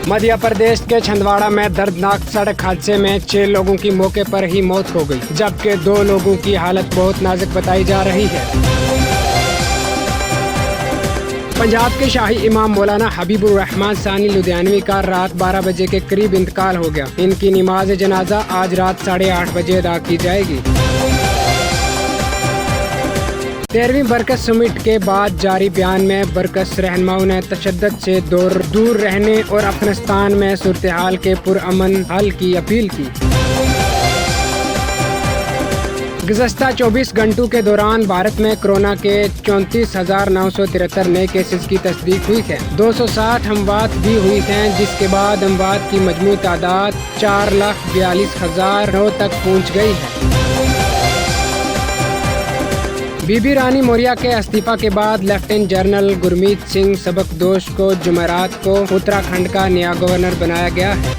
मध्य प्रदेश के छिंदवाड़ा में दर्दनाक सड़क हादसे में 6 लोगों की मौके पर ही मौत हो गई, जबकि 2 लोगों की हालत बहुत नाजुक बताई जा रही है। पंजाब के शाही इमाम मौलाना हबीबुर रहमान सानी लुधियानवी का रात 12 बजे के करीब इंतकाल हो गया। इनकी नमाज जनाजा आज रात 8:30 बजे अदा की जाएगी। 13वीं बरकस समिट के बाद जारी बयान में बरकस रहनुमाओं ने तशद्दुद से दूर रहने और अफगानिस्तान में सूरत हाल के पुरअमन हल की अपील की। गुज़श्ता 24 घंटों के दौरान भारत में कोरोना के 34,973 नए केसेस की तस्दीक हुई है। 260 अमवात भी हुई हैं, जिसके बाद अमवात की मजमू तादाद 4,42,009 तक पहुँच गई है। बीबी रानी मौर्य के इस्तीफा के बाद लेफ्टिनेंट जनरल गुरमीत सिंह सबकदोश को जुमेरात को उत्तराखंड का नया गवर्नर बनाया गया है।